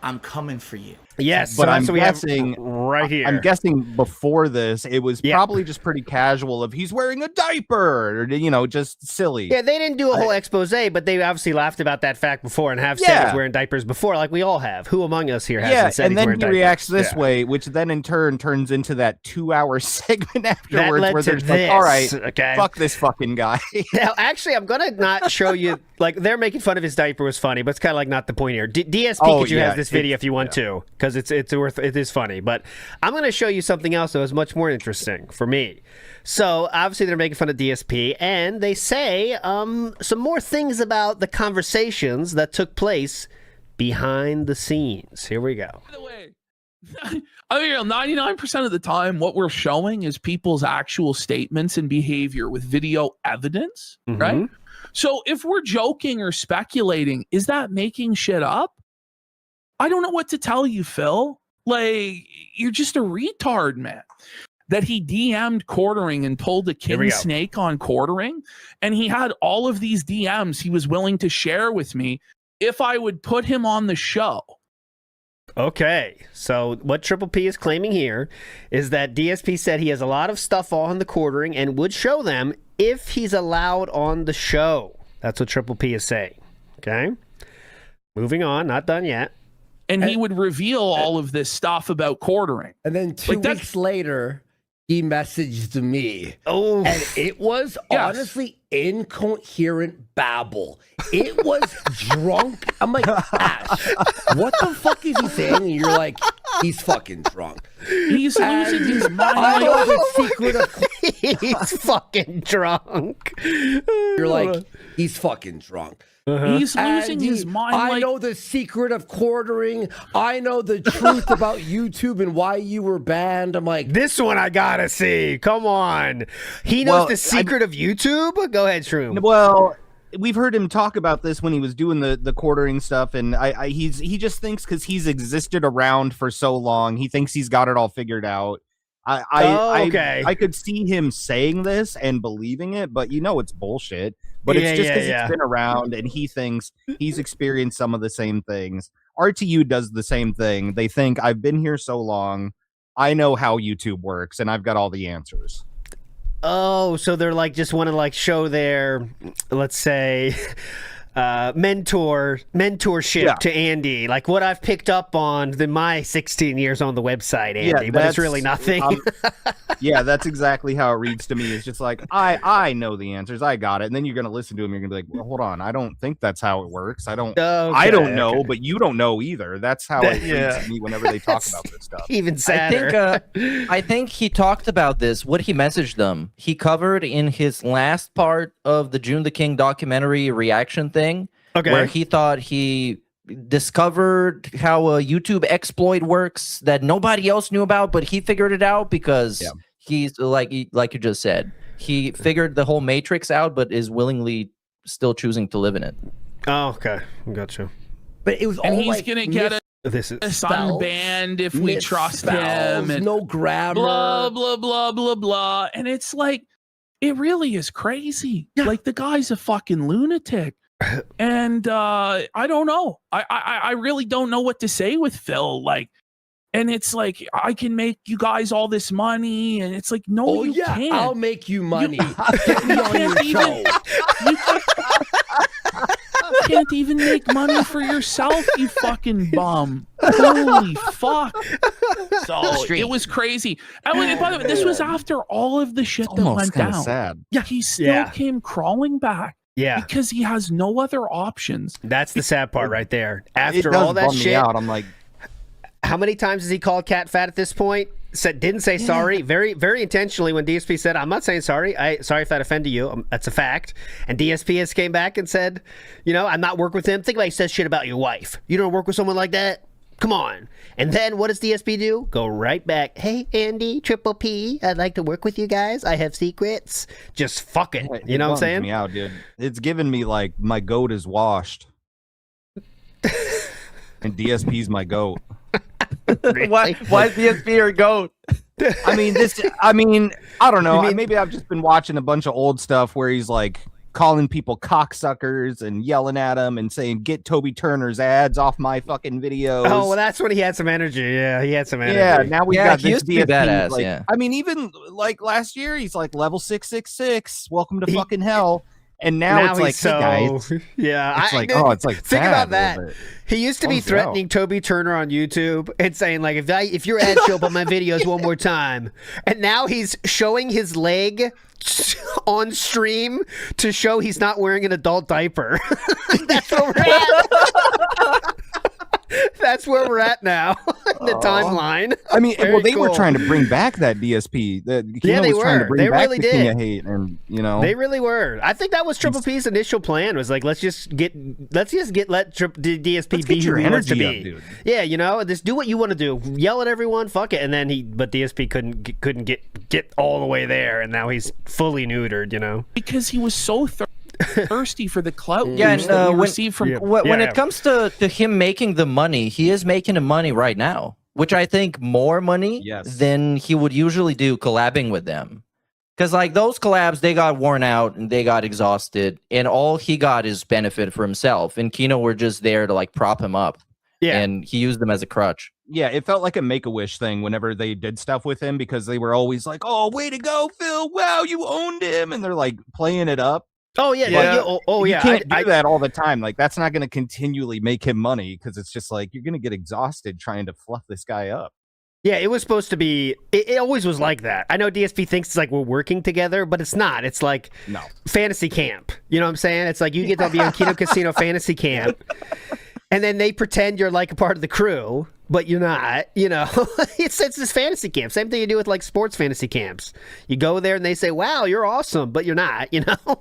I'm coming for you. Yes, but so I'm we guessing right here. I'm guessing before this, it was probably just pretty casual. If he's wearing a diaper, or, you know, just silly. Yeah, they didn't do a whole expose, but they obviously laughed about that fact before and have said he's wearing diapers before, like we all have. Who among us here hasn't said and he's then wearing he diapers? reacts this way, which then in turn turns into that 2-hour segment afterwards, led where to they're like, "All right, okay. fuck this fucking guy." Now, actually, I'm gonna not show you. Like, they're making fun of his diaper was funny, but it's kind of like not the point here. DSP has this video if you want to, because it is funny. But I'm going to show you something else that was much more interesting for me. So obviously they're making fun of DSP, and they say some more things about the conversations that took place behind the scenes. Here we go. By the way, I mean, 99% of the time, what we're showing is people's actual statements and behavior with video evidence, right? So if we're joking or speculating, is that making shit up? I don't know what to tell you, Phil. Like, you're just a retard, man. That he DM'd quartering and pulled a king snake on quartering, and he had all of these DMs he was willing to share with me if I would put him on the show. Okay, so what Triple P is claiming here is that DSP said he has a lot of stuff on the quartering and would show them if he's allowed on the show. That's what Triple P is saying. Okay, moving on, not done yet. And he would reveal all of this stuff about quartering. And then 2 weeks later, he messaged me. Oh, and it was honestly incoherent babble. It was drunk. I'm like, Ash, what the fuck is he saying? And you're like, he's fucking drunk. He's losing his mind. I know the secret of. He's fucking drunk. You're like, he's fucking drunk. He's losing his mind. I know the secret of quartering. I know the truth about YouTube and why you were banned. I'm like, this one I gotta see. Come on. He knows the secret of YouTube? Go ahead, Shroom. Well, we've heard him talk about this when he was doing the quartering stuff, and he just thinks because he's existed around for so long, he thinks he's got it all figured out. I could see him saying this and believing it, but you know it's bullshit. But it's just because it's been around and he thinks he's experienced some of the same things. RTU does the same thing. They think, I've been here so long, I know how YouTube works, and I've got all the answers. Oh, so they're like just want to like show their, let's say, mentorship to Andy, like what I've picked up on my 16 years on the website, Andy, but it's really nothing. Yeah, that's exactly how it reads to me. It's just like, I know the answers, I got it, and then you're gonna listen to him, you're gonna be like, well, hold on, I don't think that's how it works. I don't know, but you don't know either. That's how it reads to me whenever they talk about this stuff. Even sadder. I think he talked about this. What he messaged them, he covered in his last part of the June the King documentary reaction thing. Where he thought he discovered how a YouTube exploit works that nobody else knew about, but he figured it out because he's like you just said, he figured the whole matrix out, but is willingly still choosing to live in it. Oh, okay, gotcha. But it was all he's like gonna get unbanned if we trust him, and no grammar, blah blah blah blah blah, and it's like it really is crazy. Like the guy's a fucking lunatic. And I don't know. I really don't know what to say with Phil. Like, and it's like, I can make you guys all this money, and it's like, no, you can't. I'll make you money. Get me on your show. You can't even make money for yourself, you fucking bum. Holy fuck. So it was crazy. And by the way, this was after all of the shit that went down. Sad. Yeah, he still came crawling back. Yeah, because he has no other options. That's the sad part right there. After all that shit, I'm like, how many times has he called Cat fat at this point? Didn't say sorry. Very, very intentionally when DSP said, "I'm not saying sorry. Sorry if that offended you. That's a fact." And DSP has came back and said, "You know, I'm not working with him. Think about he says shit about your wife. You don't work with someone like that." Come on. And then what does DSP do? Go right back. Hey, Andy, Triple P, I'd like to work with you guys. I have secrets. Just fuck it. You know what I'm saying? Me out, dude. It's giving me like my goat is washed. And DSP's my goat. Why is DSP your goat? I mean, I don't know. Maybe I've just been watching a bunch of old stuff where he's like, calling people cocksuckers and yelling at them and saying, get Toby Turner's ads off my fucking videos. Oh, well, that's when he had some energy. Yeah, he had some energy. Yeah, now we got this DSP. Badass, like, yeah. I mean, even like last year, he's like level 666. Welcome to fucking hell. And now it's like, so, hey guys. Yeah, It's like think about that. Bit. He used to be threatening Toby Turner on YouTube and saying like, if your ad show up on my videos one more time, and now he's showing his leg on stream to show he's not wearing an adult diaper. That's where we're at. That's where we're at now in the timeline. I mean, Very well, they cool. were trying to bring back that DSP. Yeah, they were. Trying to bring They back really the did. King of Hate, and They really were. I think that was Triple P's initial plan. Was like, let's just let DSP be who he wants to be. Up, dude. Yeah, just do what you want to do. Yell at everyone, fuck it. And then but DSP couldn't get all the way there, and now he's fully neutered. Because he was so thirsty for the clout Yeah, boost that we received from. When it comes to him making the money, he is making the money right now, which I think more money than he would usually do collabing with them. Because like those collabs, they got worn out and they got exhausted, and all he got is benefit for himself. And Kino were just there to like prop him up. Yeah, and he used them as a crutch. Yeah, it felt like a Make-A-Wish thing whenever they did stuff with him, because they were always like, "Oh, way to go, Phil! Wow, you owned him," and they're like playing it up. Oh yeah, You can't do that all the time. Like that's not going to continually make him money, because it's just like you're going to get exhausted trying to fluff this guy up. Yeah, it was supposed to be. It always was like that. I know DSP thinks it's like we're working together, but it's not. It's like fantasy camp. You know what I'm saying? It's like you get to be on Kino Casino fantasy camp, and then they pretend you're like a part of the crew, but you're not. It's this fantasy camp. Same thing you do with like sports fantasy camps. You go there and they say, "Wow, you're awesome," but you're not.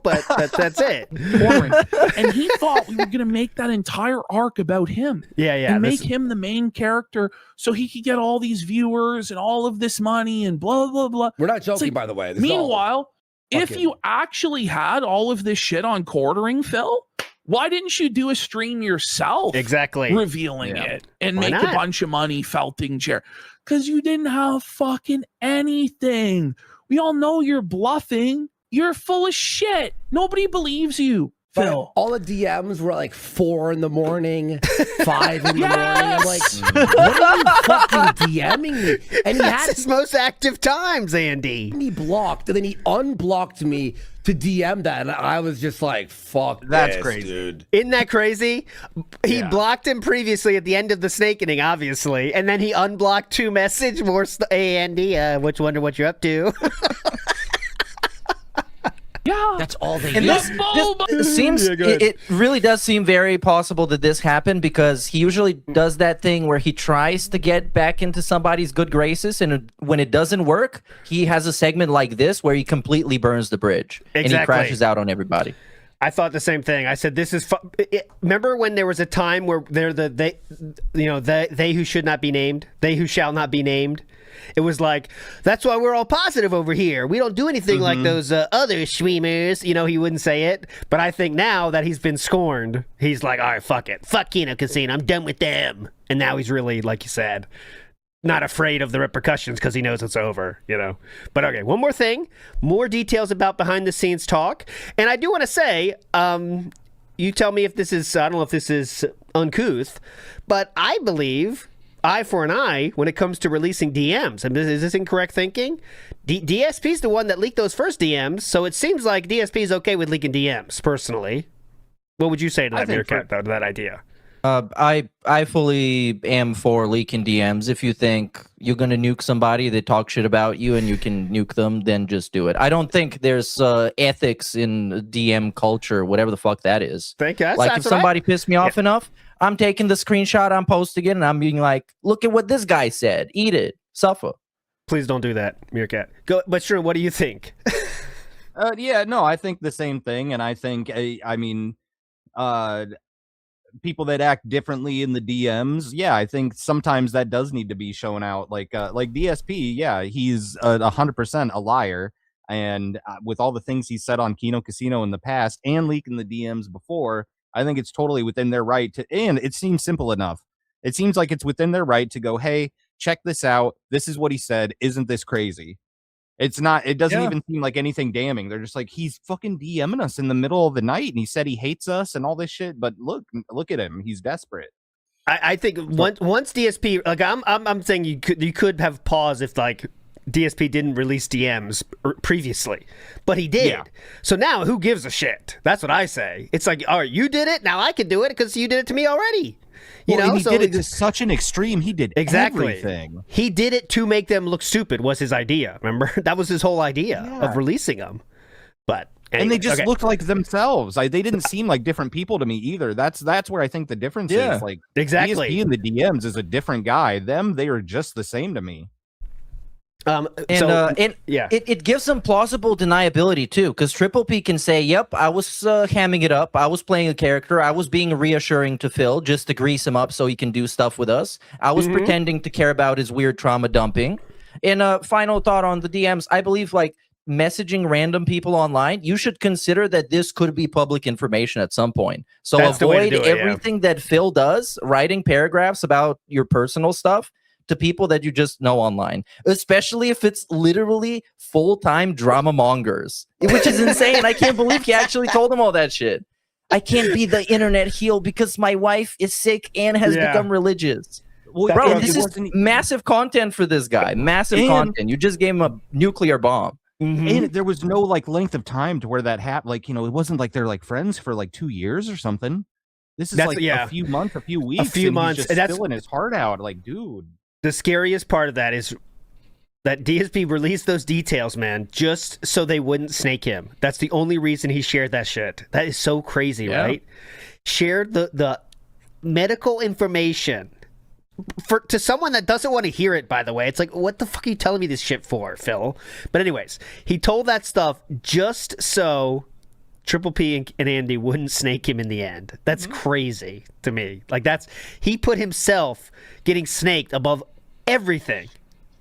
But that's it. And he thought we were going to make that entire arc about him. Yeah. And make him the main character so he could get all these viewers and all of this money and blah blah blah. We're not joking, by the way. Meanwhile, if you actually had all of this shit on quartering, Phil, why didn't you do a stream yourself? Exactly. Revealing it and Why make not? a bunch of money felting chair? Because you didn't have fucking anything. We all know you're bluffing. You're full of shit. Nobody believes you, Phil. All the DMs were like 4 in the morning, 5 in the morning. I'm like, what are you fucking DMing me? And he That's had his most active times, Andy. me blocked, and then he unblocked me to DM that, and I was just like, fuck, That's this, crazy. dude. Isn't that crazy? He blocked him previously at the end of the Snakening, obviously, and then he unblocked 2 message more. Hey, Andy, wonder what you're up to. Yeah, That's all they And did. this seems it really does seem very possible that this happened, because he usually does that thing where he tries to get back into somebody's good graces, and when it doesn't work, he has a segment like this where he completely burns the bridge and he crashes out on everybody. I thought the same thing. I said, "This is." Remember when there was a time where they who should not be named, they who shall not be named. It was like, that's why we're all positive over here. We don't do anything like those other streamers. He wouldn't say it. But I think now that he's been scorned, he's like, all right, fuck it. Fuck Kino Casino. I'm done with them. And now he's really, like you said, not afraid of the repercussions because he knows it's over, But okay, one more thing. More details about behind-the-scenes talk. And I do want to say, you tell me if this is, I don't know if this is uncouth, but I believe... eye for an eye when it comes to releasing DMs. And is this incorrect thinking? DSP's the one that leaked those first DMs, so it seems like DSP's okay with leaking DMs, personally. What would you say to that, Meerkat, to that idea? I fully am for leaking DMs. If you think you're gonna nuke somebody, they talk shit about you and you can nuke them, then just do it. I don't think there's ethics in DM culture, whatever the fuck that is. Thank you. Like if somebody pissed me off enough, I'm taking the screenshot, I'm posting it, and I'm being like, look at what this guy said. Eat it. Suffer. Please don't do that, Meerkat. Go, but sure, what do you think? I think the same thing, and I think, people that act differently in the DMs, I think sometimes that does need to be shown out. Like DSP, he's 100% a liar, and with all the things he said on Kino Casino in the past and leaking the DMs before, I think it's totally within their right to, and it seems simple enough. It seems like it's within their right to go, hey, check this out. This is what he said. Isn't this crazy? It doesn't even seem like anything damning. They're just like, he's fucking DMing us in the middle of the night and he said he hates us and all this shit. But look at him. He's desperate. I think once DSP, like I'm saying you could have pause if like DSP didn't release DMs previously, but he did. Yeah. So now who gives a shit? That's what I say. It's like, all right, you did it. Now I can do it because you did it to me already. And he did it to such an extreme. He did exactly everything. He did it to make them look stupid was his idea. Remember? That was his whole idea of releasing them. But anyway, and they just looked like themselves. They didn't seem like different people to me either. That's where I think the difference is. Like exactly. DSP in the DMs is a different guy. They are just the same to me. It gives them plausible deniability too, because Triple P can say, "Yep, I was hamming it up. I was playing a character. I was being reassuring to Phil just to grease him up so he can do stuff with us. I was pretending to care about his weird trauma dumping." And final thought on the DMs: I believe like messaging random people online, you should consider that this could be public information at some point. So avoid everything that Phil does, writing paragraphs about your personal stuff to people that you just know online, especially if it's literally full-time drama mongers, which is insane. I can't believe he actually told them all that shit. I can't be the internet heel because my wife is sick and has become religious. Well, bro, this is massive content for this guy. Massive content. You just gave him a nuclear bomb. And there was no like length of time to where that happened. Like, it wasn't like they're like friends for like 2 years or something. This is a few months, a few weeks, he's just spilling his heart out. Like, dude. The scariest part of that is that DSP released those details, man, just so they wouldn't snake him. That's the only reason he shared that shit. That is so crazy, right? Shared the medical information to someone that doesn't want to hear it, by the way. It's like, what the fuck are you telling me this shit for, Phil? But anyways, he told that stuff just so Triple P and Andy wouldn't snake him in the end. That's crazy to me. Like he put himself getting snaked above everything.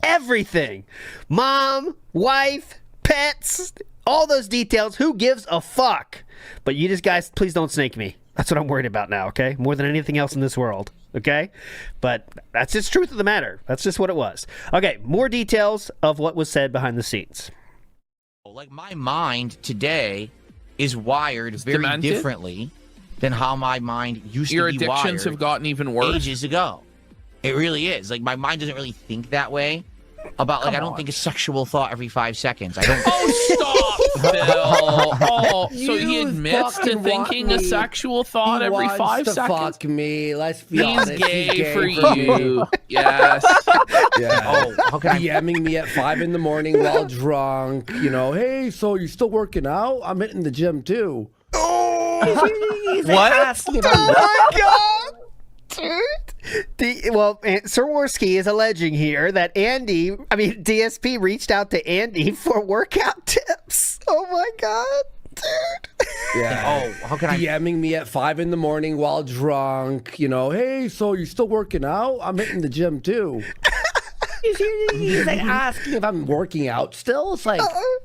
Everything. Mom, wife, pets, all those details. Who gives a fuck? But you just guys, please don't snake me. That's what I'm worried about now, okay? More than anything else in this world, okay? But that's just truth of the matter. That's just what it was. Okay, more details of what was said behind the scenes. Like, my mind today is wired very differently than how my mind used to be wired. Your addictions have gotten even worse. Ages ago. It really is. Like, my mind doesn't really think that way about, like, I don't think a sexual thought every 5 seconds. I don't. Oh, stop, Phil. So he admits to thinking a sexual thought every 5 seconds? Fuck me. Let's be honest. He's gay for you. Yes. Yeah. Oh, how can I? DMing me at 5 in the morning while drunk. Hey, so you still working out? I'm hitting the gym too. Oh, what? Oh my god. Dude. Sirworski is alleging here that DSP reached out to Andy for workout tips. Oh my god, dude. Yeah. Oh, how can DMing me at 5 in the morning while drunk. Hey, so you still working out? I'm hitting the gym too. He's like asking if I'm working out still. It's like,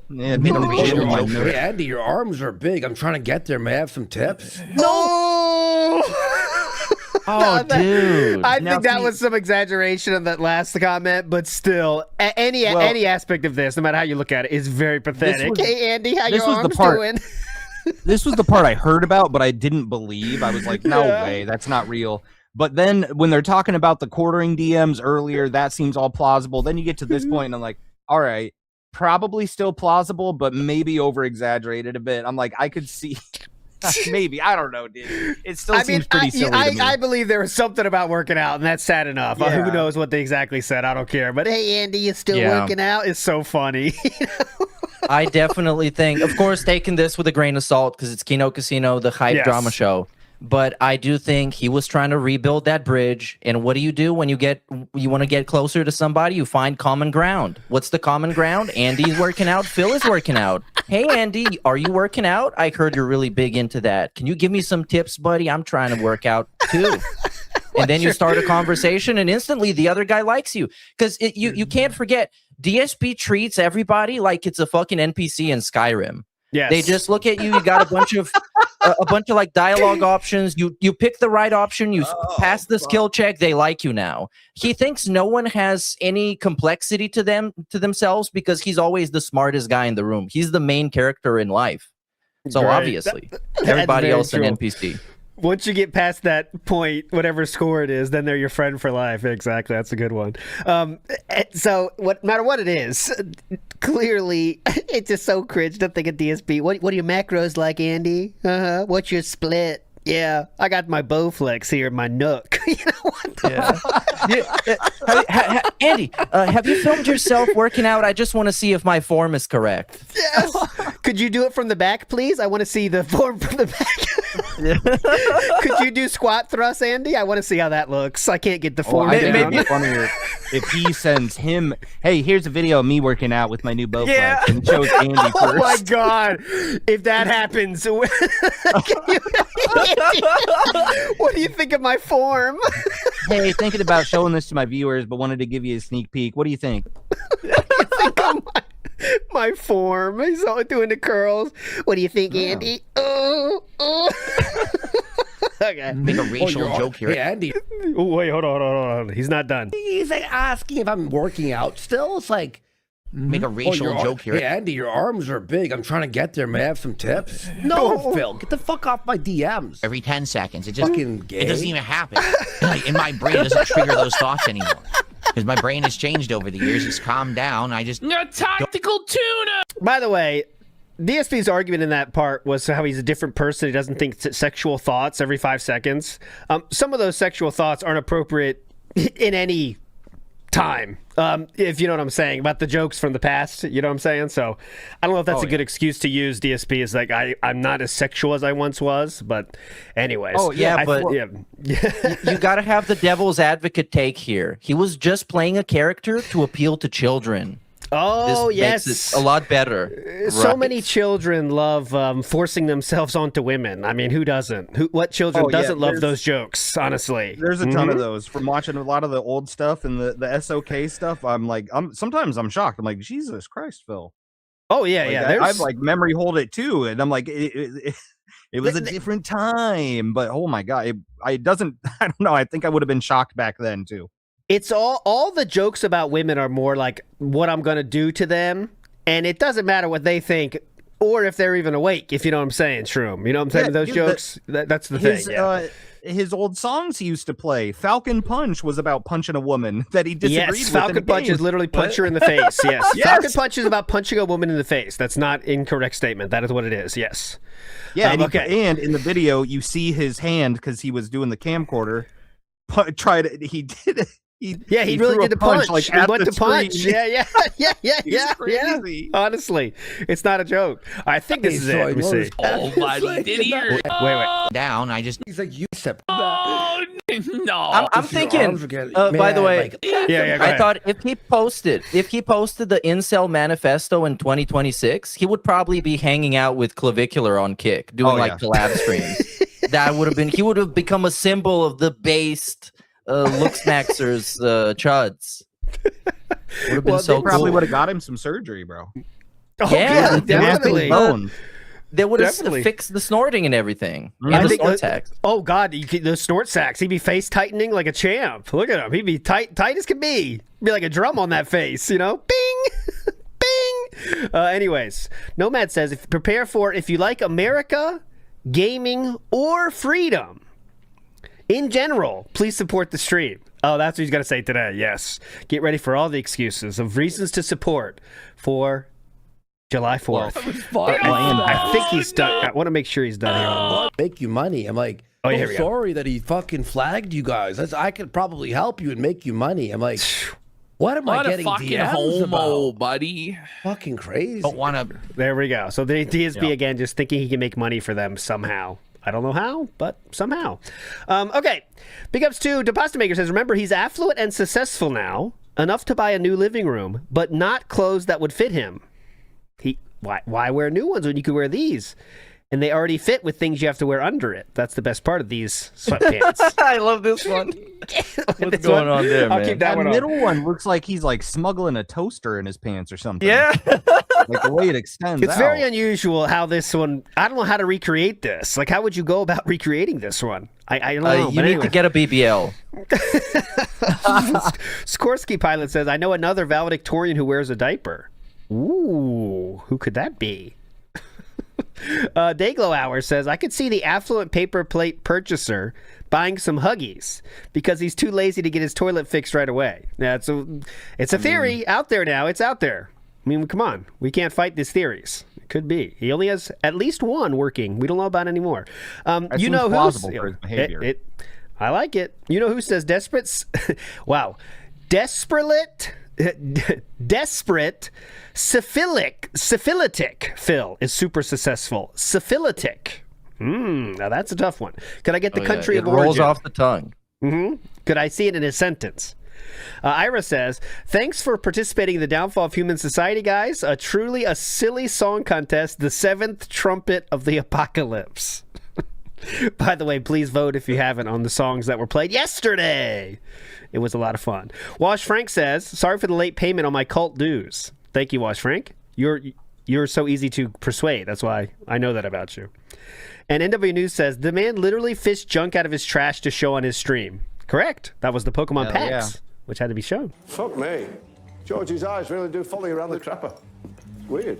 Andy, your arms are big. I'm trying to get there. May I have some tips? No. Oh, dude. I think that was some exaggeration of that last comment, but still, any aspect of this, no matter how you look at it, is very pathetic. Hey, Andy, how your arms doing? This was the part I heard about, but I didn't believe. I was like, no way, that's not real. But then when they're talking about the quartering DMs earlier, that seems all plausible. Then you get to this point, and I'm like, all right, probably still plausible, but maybe over-exaggerated a bit. I'm like, I could see... Maybe. I don't know, dude. It still seems pretty silly to me. I believe there was something about working out, and that's sad enough. Yeah. Who knows what they exactly said? I don't care. But hey, Andy, you still working out? It's so funny. I definitely think, of course, taking this with a grain of salt because it's Kino Casino, the hype drama show. But I do think he was trying to rebuild that bridge. And what do you do when you want to get closer to somebody? You find common ground. What's the common ground? Andy's working out. Phil is working out. Hey, Andy, are you working out? I heard you're really big into that. Can you give me some tips, buddy? I'm trying to work out too. And then you start a conversation, and instantly the other guy likes you. Because you can't forget, DSP treats everybody like it's a fucking NPC in Skyrim. Yes. They just look at you. You got a bunch of a bunch of like dialogue options. You pick the right option, you pass the skill check, they like you now. He thinks no one has any complexity to themselves because he's always the smartest guy in the room. He's the main character in life. So obviously, everybody else an NPC. Once you get past that point, whatever score it is, then they're your friend for life. Exactly. That's a good one. So, no matter what it is, clearly, it's just so cringe to think of DSP. What are your macros like, Andy? What's your split? Yeah, I got my Bowflex here, my Nook. You know what the Andy, have you filmed yourself working out? I just want to see if my form is correct. Yes. Could you do it from the back, please? I want to see the form from the back. Could you do squat thrusts, Andy? I want to see how that looks. I can't get the form down. It'd be funnier if he sends him, hey, here's a video of me working out with my new Bowflex, and shows Andy first. Oh my God. If that happens, what do you think of my form? Hey, thinking about showing this to my viewers, but wanted to give you a sneak peek. What do you think? Think of my form. He's all doing the curls. What do you think, Andy? Okay. Make a racial joke here. Hey, Andy. Oh, wait, hold on. He's not done. He's like asking if I'm working out still. It's like, make a racial joke here. Hey, Andy, your arms are big. I'm trying to get there. May I have some tips? No, Phil. Get the fuck off my DMs. Every 10 seconds. It just fucking gay. It doesn't even happen. Like, in my brain, it doesn't trigger those thoughts anymore. Because my brain has changed over the years. It's calmed down. I just... A tactical tuna! By the way, DSP's argument in that part was how he's a different person. He doesn't think sexual thoughts every 5 seconds. Some of those sexual thoughts aren't appropriate in any time, if you know what I'm saying, about the jokes from the past, you know what I'm saying? So I don't know if that's a good excuse to use. DSP is like, I'm not as sexual as I once was, but anyways. Oh, yeah, you got to have the devil's advocate take here. He was just playing a character to appeal to children. Oh, this yes. makes it a lot better. So many children love forcing themselves onto women. I mean, who doesn't? What children doesn't love those jokes, honestly? There's a ton of those. From watching a lot of the old stuff and the SOK stuff, sometimes I'm shocked. I'm like, Jesus Christ, Phil. Oh, yeah, like, I've like memory hold it too. And I'm like, it was a different time. But oh my God, I don't know. I think I would have been shocked back then too. It's all the jokes about women are more like what I'm going to do to them. And it doesn't matter what they think or if they're even awake, if you know what I'm saying, Shroom. You know what I'm saying? With those jokes, that's the thing. Yeah. His old songs he used to play, Falcon Punch, was about punching a woman that he disagreed with. Yes, Falcon Punch is literally punch her in the face. Yes. Falcon Punch is about punching a woman in the face. That's not an incorrect statement. That is what it is. Yes. Yeah. And in the video, you see his hand because he was doing the camcorder. He did it. He really did the punch. Like, he went to punch. Yeah. Crazy. Honestly, it's not a joke. I think this is it. Let me see. Oh, buddy, did he? Wait. Down. He's like, you said. Oh, no. I'm thinking. By the way, I thought if he posted the incel manifesto in 2026, he would probably be hanging out with Clavicular on Kick, doing collab streams. That would have been. He would have become a symbol of the based. Looksmaxers, chuds. Would have been so probably cool. would have got him some surgery, bro. Oh, yeah, definitely. They would have fixed the snorting and everything. And the snort sacks. Oh God, the snort sacks. He'd be face tightening like a champ. Look at him. He'd be tight as can be. Be like a drum on that face, you know? Bing, bing. Anyways, Nomad says, prepare for if you like America, gaming, or freedom. In general, please support the stream. Oh, that's what he's going to say today. Yes. Get ready for all the excuses of reasons to support for July 4th. I think he's done. I want to make sure he's done here. Make you money. I'm like, sorry that he fucking flagged you guys. I could probably help you and make you money. I'm like, what am I getting fucking DMs homo, about? buddy. Fucking crazy. Don't want to. There we go. So the DSP again, just thinking he can make money for them somehow. I don't know how, but somehow. Okay. Big ups to Deposit Maker says, remember, he's affluent and successful now, enough to buy a new living room, but not clothes that would fit him. Why wear new ones when you could wear these? And they already fit with things you have to wear under it. That's the best part of these sweatpants. I love this one. What's going on there, man? I'll keep that one on. The middle one looks like he's like smuggling a toaster in his pants or something. Yeah. Like the way it extends. It's very unusual how this one. I don't know how to recreate this. Like, how would you go about recreating this one? I don't know. You need to get a BBL. Skorsky Pilot says, "I know another valedictorian who wears a diaper." Ooh, who could that be? Dayglow Hour says, "I could see the affluent paper plate purchaser buying some Huggies because he's too lazy to get his toilet fixed right away." Now, it's a theory out there now. It's out there. I mean, come on. We can't fight these theories. It could be. He only has at least one working. We don't know about any more. You know who's plausible for his behavior. I like it. You know who says desperate? Wow. Desperate syphilitic Phil is super successful. Syphilitic. Now that's a tough one. Could I get the country of origin? It rolls off the tongue. Could I see it in a sentence? Ira says, "Thanks for participating in the downfall of human society, guys. Truly a silly song contest, the seventh trumpet of the apocalypse." By the way, please vote if you haven't on the songs that were played yesterday. It was a lot of fun. Wash Frank says, "Sorry for the late payment on my cult dues." Thank you, Wash Frank. You're so easy to persuade. That's why I know that about you. And NW News says, "The man literally fished junk out of his trash to show on his stream." Correct. That was the Pokemon packs, which had to be shown. Fuck me. George's eyes really do follow you around the crapper. It's weird.